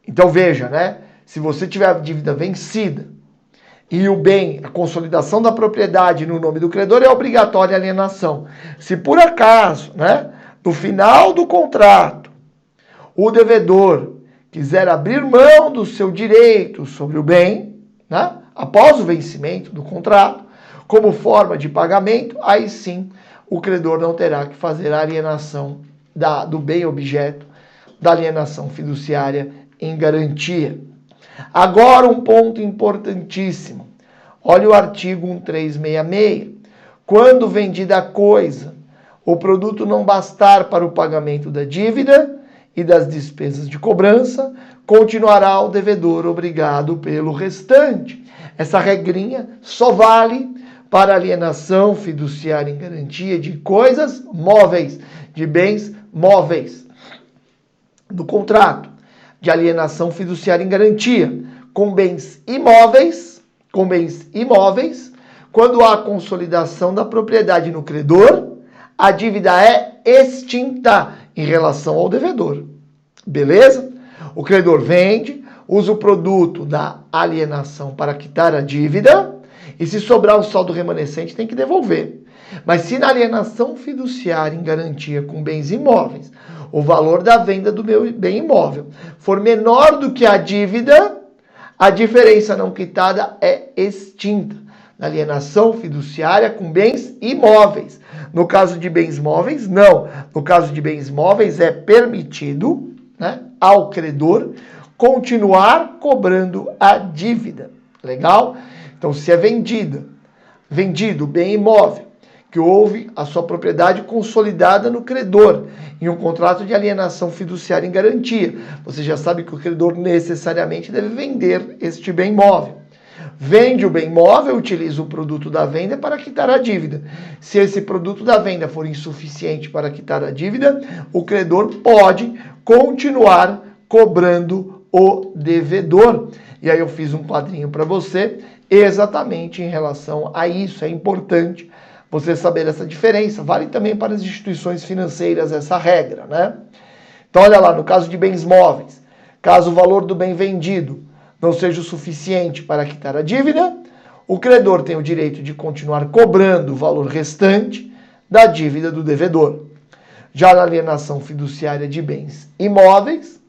Então veja, né? Se você tiver a dívida vencida e o bem, a consolidação da propriedade no nome do credor, é obrigatória a alienação. Se por acaso, né, no final do contrato, o devedor quiser abrir mão do seu direito sobre o bem, né, após o vencimento do contrato, como forma de pagamento, aí sim o credor não terá que fazer a alienação do bem objeto da alienação fiduciária em garantia. Agora um ponto importantíssimo. Olha o artigo 1366. Quando vendida a coisa, o produto não bastar para o pagamento da dívida e das despesas de cobrança, continuará o devedor obrigado pelo restante. Essa regrinha só vale para alienação fiduciária em garantia de coisas móveis, de bens móveis. Do contrato de alienação fiduciária em garantia com bens imóveis, quando há consolidação da propriedade no credor, a dívida é extinta em relação ao devedor. Beleza? O credor vende, usa o produto da alienação para quitar a dívida e se sobrar um saldo remanescente tem que devolver. Mas se na alienação fiduciária em garantia com bens imóveis, o valor da venda do meu bem imóvel for menor do que a dívida, a diferença não quitada é extinta. Na alienação fiduciária com bens imóveis. No caso de bens móveis, não. No caso de bens móveis, é permitido, né, ao credor continuar cobrando a dívida. Legal? Então, se é vendido bem imóvel, que houve a sua propriedade consolidada no credor, em um contrato de alienação fiduciária em garantia, você já sabe que o credor necessariamente deve vender este bem imóvel. Vende o bem imóvel, utiliza o produto da venda para quitar a dívida. Se esse produto da venda for insuficiente para quitar a dívida, o credor pode continuar cobrando o devedor. E aí eu fiz um quadrinho para você exatamente em relação a isso. É importante você saber essa diferença. Vale também para as instituições financeiras essa regra, né? Então olha lá, no caso de bens móveis, caso o valor do bem vendido não seja o suficiente para quitar a dívida, o credor tem o direito de continuar cobrando o valor restante da dívida do devedor. Já na alienação fiduciária de bens imóveis,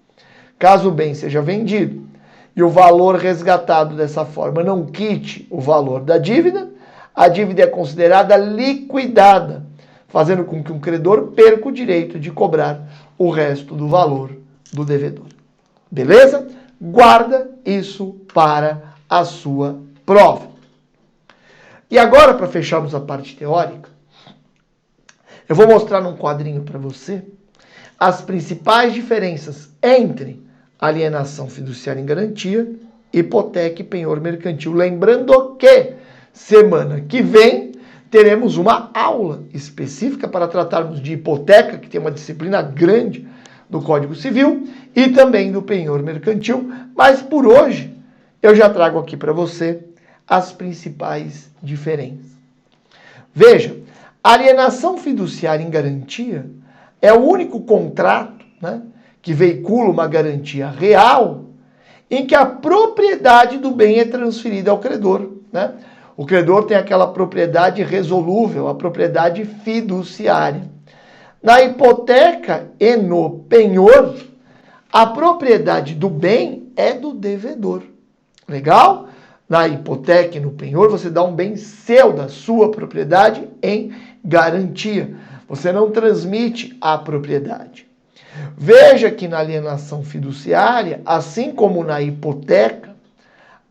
caso o bem seja vendido e o valor resgatado dessa forma não quite o valor da dívida, a dívida é considerada liquidada, fazendo com que um credor perca o direito de cobrar o resto do valor do devedor. Beleza? Guarda isso para a sua prova. E agora, para fecharmos a parte teórica, Eu vou mostrar num quadrinho para você as principais diferenças entre alienação fiduciária em garantia, hipoteca e penhor mercantil. Lembrando que semana que vem teremos uma aula específica para tratarmos de hipoteca, que tem uma disciplina grande do Código Civil, e também do penhor mercantil, mas por hoje eu já trago aqui para você as principais diferenças. Veja, alienação fiduciária em garantia é o único contrato, né, que veicula uma garantia real em que a propriedade do bem é transferida ao credor, né? O credor tem aquela propriedade resolúvel, a propriedade fiduciária. Na hipoteca e no penhor, a propriedade do bem é do devedor. Legal? Na hipoteca e no penhor, você dá um bem seu, da sua propriedade, em garantia. Você não transmite a propriedade. Veja que na alienação fiduciária, assim como na hipoteca,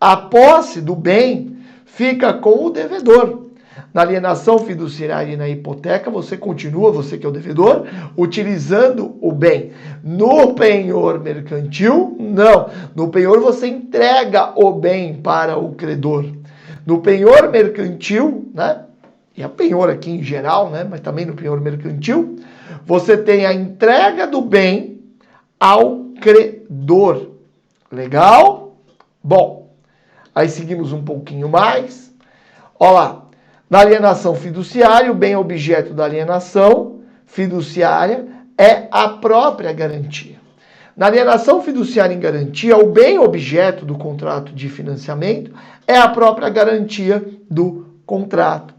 a posse do bem fica com o devedor. Na alienação fiduciária e na hipoteca, você continua, você que é o devedor, utilizando o bem. No penhor mercantil, não. No penhor você entrega o bem para o credor. No penhor mercantil, né? E a penhor aqui em geral, né? Mas também no penhor mercantil, você tem a entrega do bem ao credor. Legal? Bom, aí seguimos um pouquinho mais. Olha lá. Na alienação fiduciária, o bem objeto da alienação fiduciária é a própria garantia. Na alienação fiduciária em garantia, o bem objeto do contrato de financiamento é a própria garantia do contrato.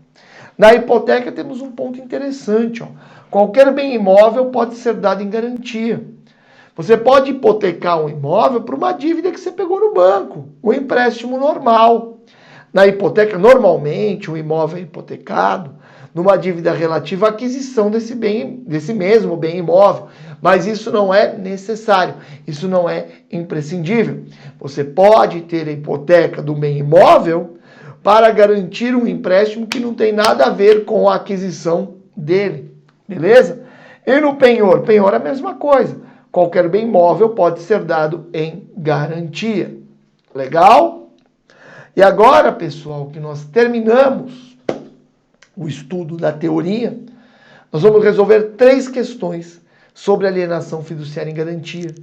Na hipoteca temos um ponto interessante. Ó. Qualquer bem imóvel pode ser dado em garantia. Você pode hipotecar um imóvel por uma dívida que você pegou no banco, um empréstimo normal. Na hipoteca, normalmente, o imóvel é hipotecado numa dívida relativa à aquisição desse mesmo bem imóvel. Mas isso não é necessário, isso não é imprescindível. Você pode ter a hipoteca do bem imóvel para garantir um empréstimo que não tem nada a ver com a aquisição dele. Beleza? E no penhor? Penhor é a mesma coisa. Qualquer bem imóvel pode ser dado em garantia. Legal? E agora, pessoal, que nós terminamos o estudo da teoria, nós vamos resolver 3 questões sobre alienação fiduciária em garantia.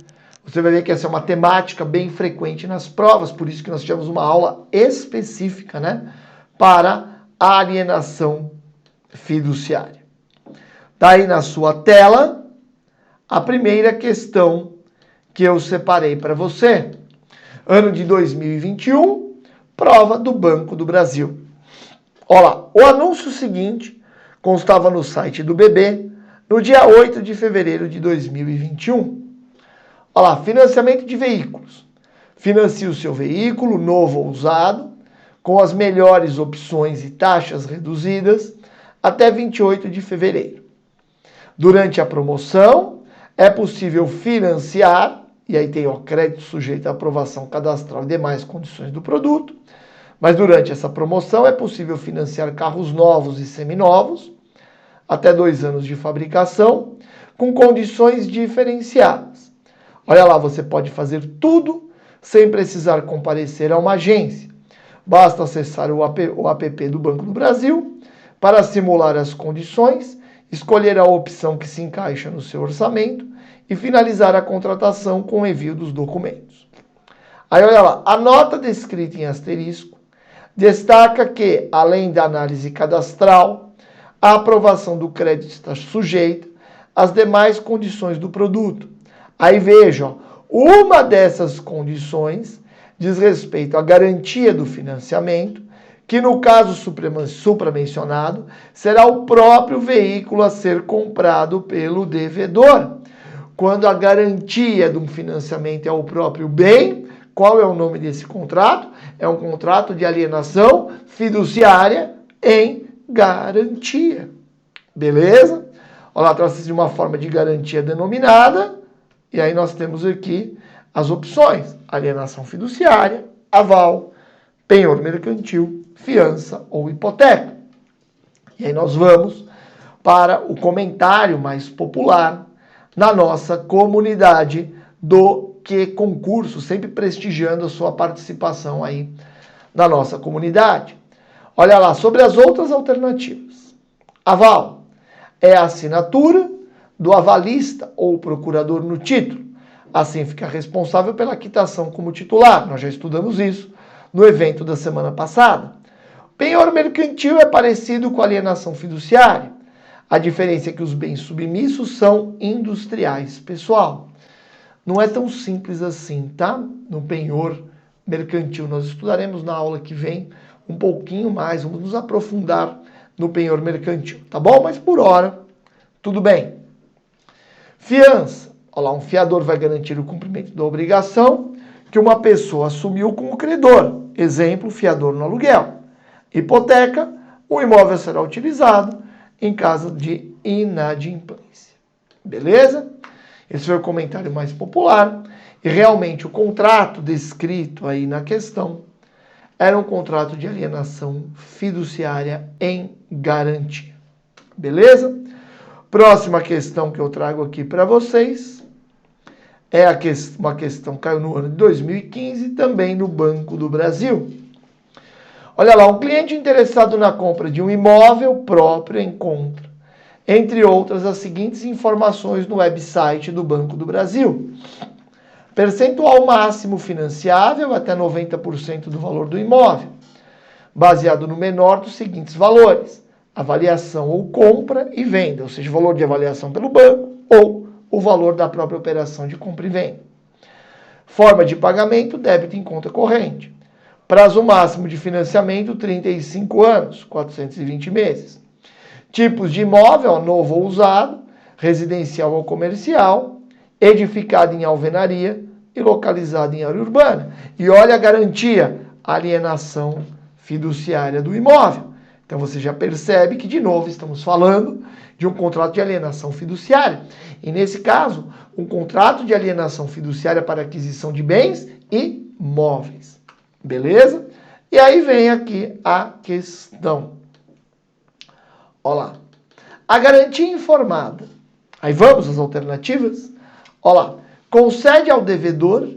Você vai ver que essa é uma temática bem frequente nas provas, por isso que nós tivemos uma aula específica, né, para a alienação fiduciária. Está aí na sua tela a primeira questão que eu separei para você. Ano de 2021. Prova do Banco do Brasil. Olha lá, o anúncio seguinte constava no site do BB no dia 8 de fevereiro de 2021. Olha lá, financiamento de veículos. Financie o seu veículo, novo ou usado, com as melhores opções e taxas reduzidas até 28 de fevereiro. Durante a promoção, é possível financiar, e aí tem o crédito sujeito à aprovação cadastral e demais condições do produto, mas durante essa promoção é possível financiar carros novos e seminovos, até 2 anos de fabricação, com condições diferenciadas. Olha lá, você pode fazer tudo sem precisar comparecer a uma agência. Basta acessar o app do Banco do Brasil para simular as condições, escolher a opção que se encaixa no seu orçamento e finalizar a contratação com o envio dos documentos. Aí olha lá, a nota descrita em asterisco destaca que, além da análise cadastral, a aprovação do crédito está sujeita às demais condições do produto. Aí veja, uma dessas condições diz respeito à garantia do financiamento, que no caso supramencionado, será o próprio veículo a ser comprado pelo devedor. Quando a garantia de um financiamento é o próprio bem, qual é o nome desse contrato? É um contrato de alienação fiduciária em garantia. Beleza? Olha lá, trata-se de uma forma de garantia denominada. E aí nós temos aqui as opções. Alienação fiduciária, aval, penhor mercantil, fiança ou hipoteca. E aí nós vamos para o comentário mais popular na nossa comunidade do Que Concurso, sempre prestigiando a sua participação aí na nossa comunidade. Olha lá, sobre as outras alternativas. Aval é a assinatura do avalista ou procurador no título. Assim fica responsável pela quitação como titular. Nós já estudamos isso no evento da semana passada. Penhor mercantil é parecido com alienação fiduciária. A diferença é que os bens submissos são industriais, pessoal. Não é tão simples assim, tá? No penhor mercantil. Nós estudaremos na aula que vem um pouquinho mais, vamos nos aprofundar no penhor mercantil, tá bom? Mas por hora, tudo bem. Fiança. Olha lá, um fiador vai garantir o cumprimento da obrigação que uma pessoa assumiu com o credor. Exemplo, fiador no aluguel. Hipoteca, o imóvel será utilizado em caso de inadimplência. Beleza? Esse foi o comentário mais popular. E realmente o contrato descrito aí na questão era um contrato de alienação fiduciária em garantia. Beleza? Próxima questão que eu trago aqui para vocês é uma questão que caiu no ano de 2015, também no Banco do Brasil. Olha lá, um cliente interessado na compra de um imóvel próprio encontra, entre outras, as seguintes informações no website do Banco do Brasil. Percentual máximo financiável até 90% do valor do imóvel, baseado no menor dos seguintes valores: avaliação ou compra e venda, ou seja, o valor de avaliação pelo banco ou o valor da própria operação de compra e venda. Forma de pagamento, débito em conta corrente. Prazo máximo de financiamento, 35 anos, 420 meses. Tipos de imóvel, novo ou usado, residencial ou comercial, edificado em alvenaria e localizado em área urbana. E olha a garantia, alienação fiduciária do imóvel. Então você já percebe que, de novo, estamos falando de um contrato de alienação fiduciária. E nesse caso, um contrato de alienação fiduciária para aquisição de bens e móveis. Beleza? E aí vem aqui a questão. Olha lá. A garantia informada. Aí vamos às alternativas? Olha lá. Concede ao devedor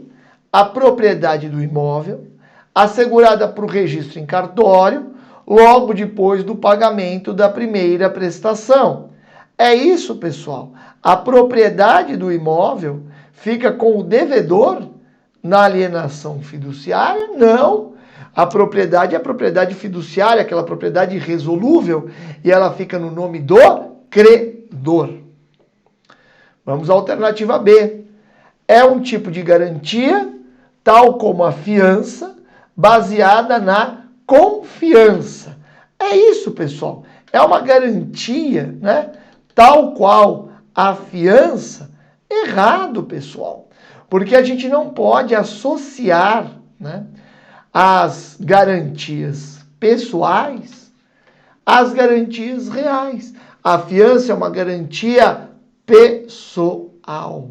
a propriedade do imóvel, assegurada para o registro em cartório, logo depois do pagamento da primeira prestação. É isso, pessoal. A propriedade do imóvel fica com o devedor na alienação fiduciária? Não. A propriedade é a propriedade fiduciária, aquela propriedade irresolúvel, e ela fica no nome do credor. Vamos à alternativa B. É um tipo de garantia, tal como a fiança, baseada na confiança. É isso, pessoal. É uma garantia, né? Tal qual a fiança. Errado, pessoal. Porque a gente não pode associar, né, as garantias pessoais às garantias reais. A fiança é uma garantia pessoal.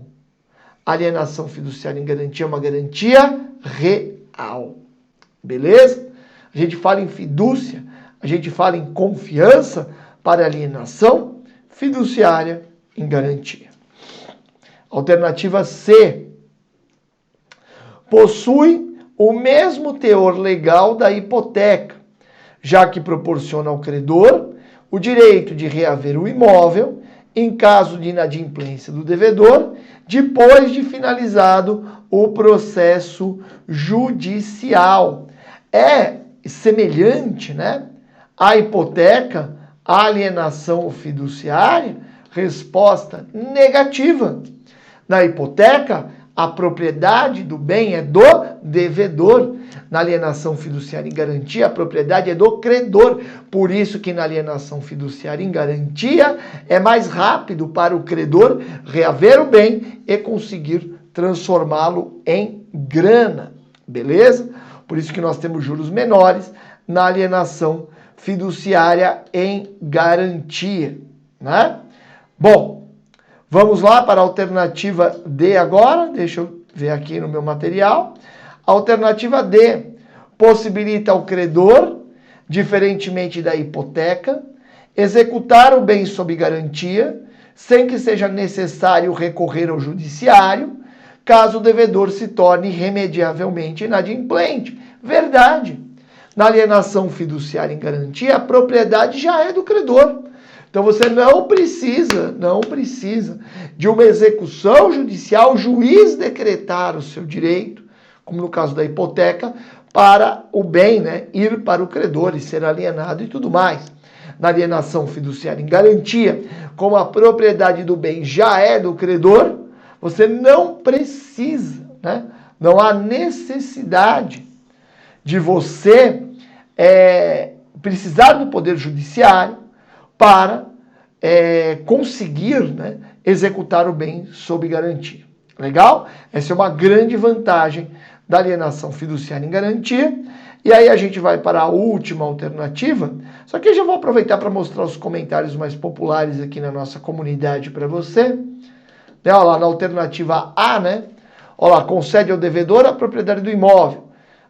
Alienação fiduciária em garantia é uma garantia real. Beleza? A gente fala em fidúcia, a gente fala em confiança para alienação fiduciária em garantia. Alternativa C. Possui o mesmo teor legal da hipoteca, já que proporciona ao credor o direito de reaver o imóvel em caso de inadimplência do devedor, depois de finalizado o processo judicial. É semelhante, né, à hipoteca, à alienação fiduciária? Resposta negativa. Na hipoteca, a propriedade do bem é do devedor. Na alienação fiduciária em garantia, a propriedade é do credor. Por isso que na alienação fiduciária em garantia é mais rápido para o credor reaver o bem e conseguir transformá-lo em grana. Beleza? Por isso que nós temos juros menores na alienação fiduciária em garantia, né? Bom, vamos lá para a alternativa D agora. Deixa eu ver aqui no meu material. A alternativa D possibilita ao credor, diferentemente da hipoteca, executar o bem sob garantia, sem que seja necessário recorrer ao judiciário, caso o devedor se torne irremediavelmente inadimplente. Verdade. Na alienação fiduciária em garantia, a propriedade já é do credor. Então você não precisa de uma execução judicial, o juiz decretar o seu direito, como no caso da hipoteca, para o bem, né, ir para o credor e ser alienado e tudo mais. Na alienação fiduciária em garantia, como a propriedade do bem já é do credor, você não precisa, né, não há necessidade de você precisar do Poder Judiciário para conseguir, né, executar o bem sob garantia. Legal? Essa é uma grande vantagem da alienação fiduciária em garantia. E aí a gente vai para a última alternativa. Só que eu já vou aproveitar para mostrar os comentários mais populares aqui na nossa comunidade para você. Olha lá, na alternativa A, né? Olha lá, concede ao devedor a propriedade do imóvel,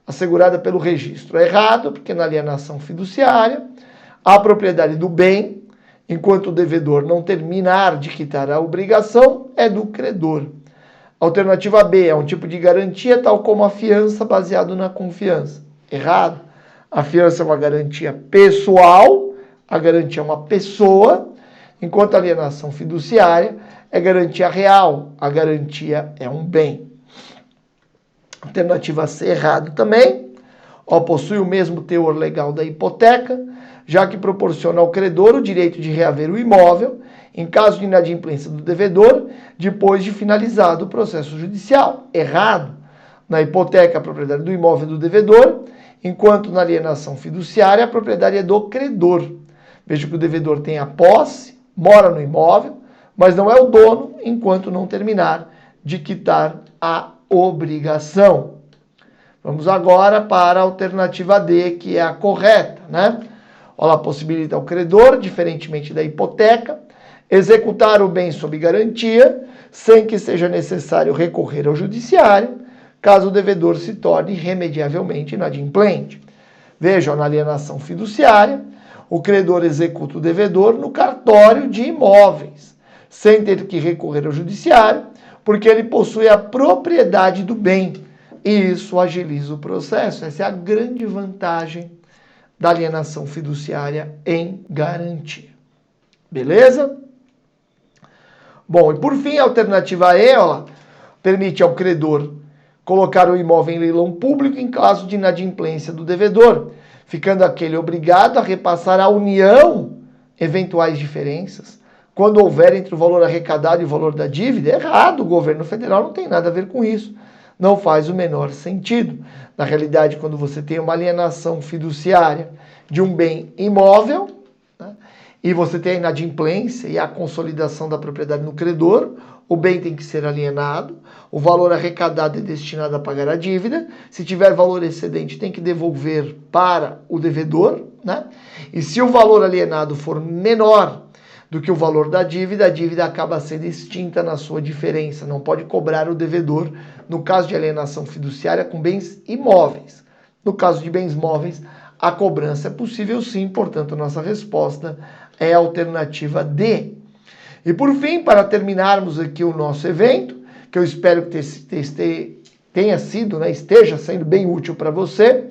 assegurada pelo registro. É errado, porque na alienação fiduciária, a propriedade do bem, enquanto o devedor não terminar de quitar a obrigação, é do credor. Alternativa B é um tipo de garantia, tal como a fiança, baseado na confiança. Errado. A fiança é uma garantia pessoal, a garantia é uma pessoa, enquanto a alienação fiduciária é garantia real, a garantia é um bem. Alternativa C, errado também. Possui o mesmo teor legal da hipoteca, já que proporciona ao credor o direito de reaver o imóvel, em caso de inadimplência do devedor, depois de finalizado o processo judicial. Errado. Na hipoteca, a propriedade do imóvel é do devedor, enquanto na alienação fiduciária, a propriedade é do credor. Veja que o devedor tem a posse, mora no imóvel, mas não é o dono enquanto não terminar de quitar a obrigação. Vamos agora para a alternativa D, que é a correta, né? Ela possibilita ao credor, diferentemente da hipoteca, executar o bem sob garantia, sem que seja necessário recorrer ao judiciário, caso o devedor se torne irremediavelmente inadimplente. Vejam, na alienação fiduciária, o credor executa o devedor no cartório de imóveis, sem ter que recorrer ao judiciário, porque ele possui a propriedade do bem, e isso agiliza o processo. Essa é a grande vantagem da alienação fiduciária em garantia. Beleza? Bom, e por fim, a alternativa E, permite ao credor colocar o imóvel em leilão público em caso de inadimplência do devedor, ficando aquele obrigado a repassar à União eventuais diferenças, quando houver entre o valor arrecadado e o valor da dívida. É errado, o governo federal não tem nada a ver com isso. Não faz o menor sentido. Na realidade, quando você tem uma alienação fiduciária de um bem imóvel, né, e você tem a inadimplência e a consolidação da propriedade no credor, o bem tem que ser alienado, o valor arrecadado é destinado a pagar a dívida, se tiver valor excedente tem que devolver para o devedor, né? E se o valor alienado for menor do que o valor da dívida, a dívida acaba sendo extinta na sua diferença, não pode cobrar o devedor no caso de alienação fiduciária com bens imóveis. No caso de bens móveis, a cobrança é possível sim, portanto, nossa resposta é a alternativa D. E por fim, para terminarmos aqui o nosso evento, que eu espero que tenha sido, né, esteja sendo bem útil para você,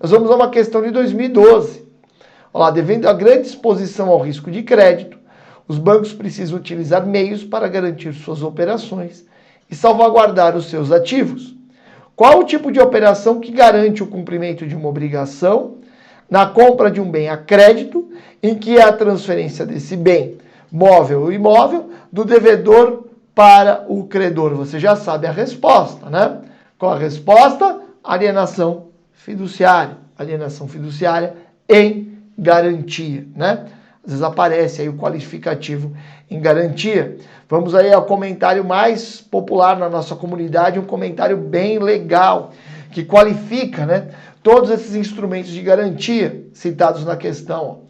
nós vamos a uma questão de 2012. Olha lá, devendo a grande exposição ao risco de crédito, os bancos precisam utilizar meios para garantir suas operações e salvaguardar os seus ativos. Qual o tipo de operação que garante o cumprimento de uma obrigação na compra de um bem a crédito, em que é a transferência desse bem, móvel ou imóvel, do devedor para o credor? Você já sabe a resposta, né? Qual a resposta? Alienação fiduciária. Alienação fiduciária em garantia, né? Às vezes aparece aí o qualificativo em garantia. Vamos aí ao comentário mais popular na nossa comunidade, um comentário bem legal, que qualifica, né, todos esses instrumentos de garantia citados na questão.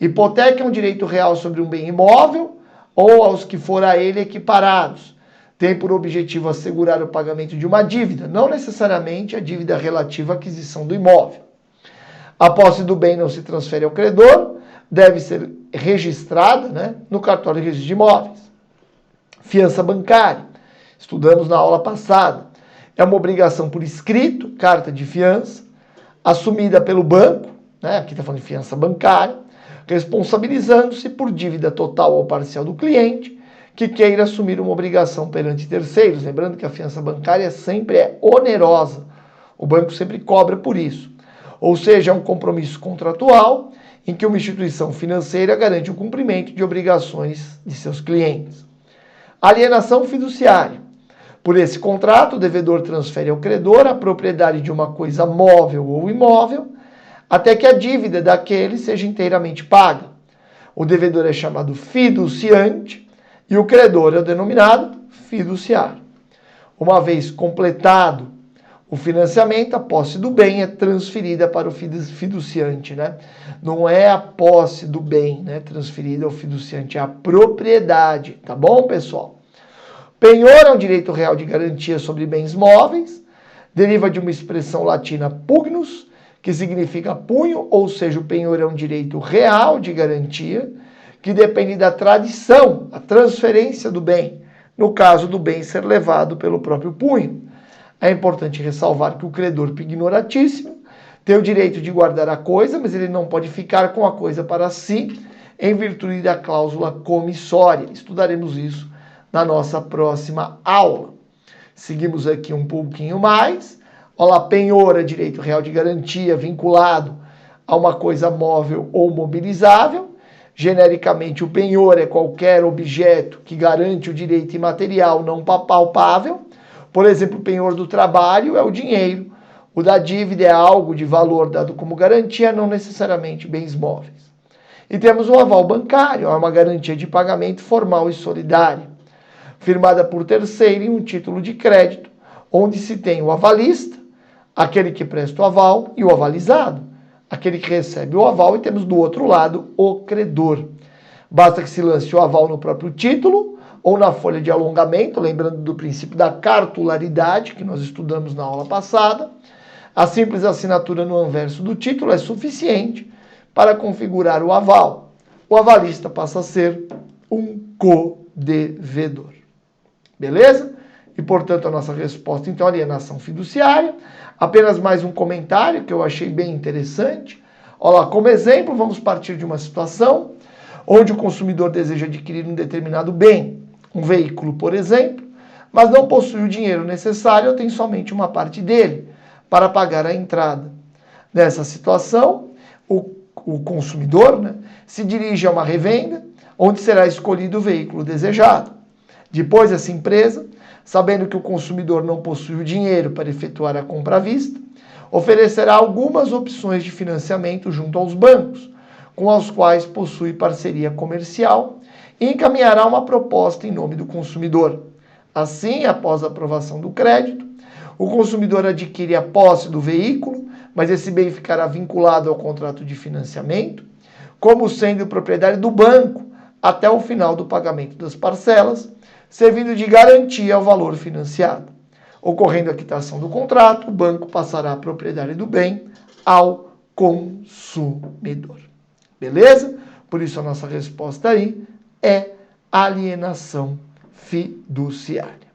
Hipoteca é um direito real sobre um bem imóvel ou aos que for a ele equiparados. Tem por objetivo assegurar o pagamento de uma dívida, não necessariamente a dívida relativa à aquisição do imóvel. A posse do bem não se transfere ao credor, deve ser registrada, né, no cartório de registro de imóveis. Fiança bancária, estudamos na aula passada, é uma obrigação por escrito, carta de fiança, assumida pelo banco, né, aqui está falando de fiança bancária, responsabilizando-se por dívida total ou parcial do cliente que queira assumir uma obrigação perante terceiros. Lembrando que a fiança bancária sempre é onerosa, o banco sempre cobra por isso. Ou seja, é um compromisso contratual em que uma instituição financeira garante o cumprimento de obrigações de seus clientes. Alienação fiduciária. Por esse contrato, o devedor transfere ao credor a propriedade de uma coisa móvel ou imóvel, até que a dívida daquele seja inteiramente paga. O devedor é chamado fiduciante e o credor é o denominado fiduciário. Uma vez completado o financiamento, a posse do bem é transferida para o fiduciante, né? Não é a posse do bem, né, transferida ao fiduciante, é a propriedade, tá bom, pessoal? Penhor é um direito real de garantia sobre bens móveis, deriva de uma expressão latina pugnus, que significa punho, ou seja, o penhor é um direito real de garantia, que depende da tradição, a transferência do bem, no caso do bem ser levado pelo próprio punho. É importante ressalvar que o credor pignoratíssimo tem o direito de guardar a coisa, mas ele não pode ficar com a coisa para si, em virtude da cláusula comissória. Estudaremos isso na nossa próxima aula. Seguimos aqui um pouquinho mais. Olha lá, penhor é direito real de garantia vinculado a uma coisa móvel ou mobilizável. Genericamente, o penhor é qualquer objeto que garante o direito imaterial não palpável. Por exemplo, o penhor do trabalho é o dinheiro. O da dívida é algo de valor dado como garantia, não necessariamente bens móveis. E temos o aval bancário, é uma garantia de pagamento formal e solidária, firmada por terceiro em um título de crédito, onde se tem o avalista, aquele que presta o aval, e o avalizado, aquele que recebe o aval, e temos do outro lado o credor. Basta que se lance o aval no próprio título ou na folha de alongamento, lembrando do princípio da cartularidade que nós estudamos na aula passada. A simples assinatura no anverso do título é suficiente para configurar o aval. O avalista passa a ser um codevedor. Beleza? E, portanto, a nossa resposta, então, alienação fiduciária. Apenas mais um comentário que eu achei bem interessante. Olha lá, como exemplo, vamos partir de uma situação onde o consumidor deseja adquirir um determinado bem, um veículo, por exemplo, mas não possui o dinheiro necessário ou tem somente uma parte dele para pagar a entrada. Nessa situação, o consumidor, né, se dirige a uma revenda onde será escolhido o veículo desejado. Depois, essa empresa, sabendo que o consumidor não possui o dinheiro para efetuar a compra à vista, oferecerá algumas opções de financiamento junto aos bancos, com os quais possui parceria comercial, e encaminhará uma proposta em nome do consumidor. Assim, após a aprovação do crédito, o consumidor adquire a posse do veículo, mas esse bem ficará vinculado ao contrato de financiamento, como sendo propriedade do banco até o final do pagamento das parcelas, servindo de garantia ao valor financiado. Ocorrendo a quitação do contrato, o banco passará a propriedade do bem ao consumidor. Beleza? Por isso a nossa resposta aí é alienação fiduciária.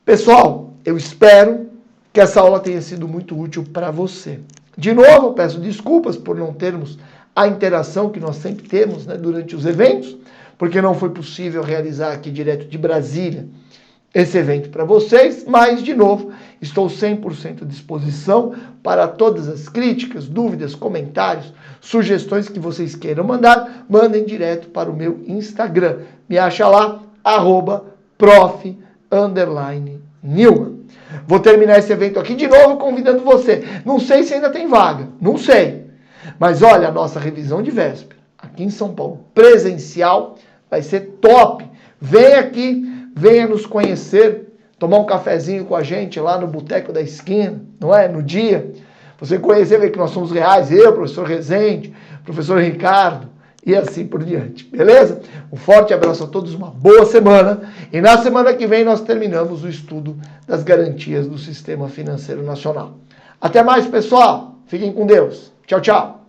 Pessoal, eu espero que essa aula tenha sido muito útil para você. De novo, eu peço desculpas por não termos a interação que nós sempre temos, né, durante os eventos, porque não foi possível realizar aqui direto de Brasília esse evento para vocês, mas, de novo, estou 100% à disposição para todas as críticas, dúvidas, comentários, sugestões que vocês queiram mandar, mandem direto para o meu Instagram. Me acha lá, @prof_Newman. Vou terminar esse evento aqui de novo convidando você. Não sei se ainda tem vaga, não sei. Mas olha, a nossa revisão de véspera, aqui em São Paulo, presencial, vai ser top. Vem aqui, venha nos conhecer, tomar um cafezinho com a gente lá no Boteco da Esquina, não é? No dia. Você conhecer, ver que nós somos reais, eu, professor Rezende, professor Ricardo, e assim por diante, beleza? Um forte abraço a todos, uma boa semana. E na semana que vem nós terminamos o estudo das garantias do Sistema Financeiro Nacional. Até mais, pessoal! Fiquem com Deus. Tchau, tchau.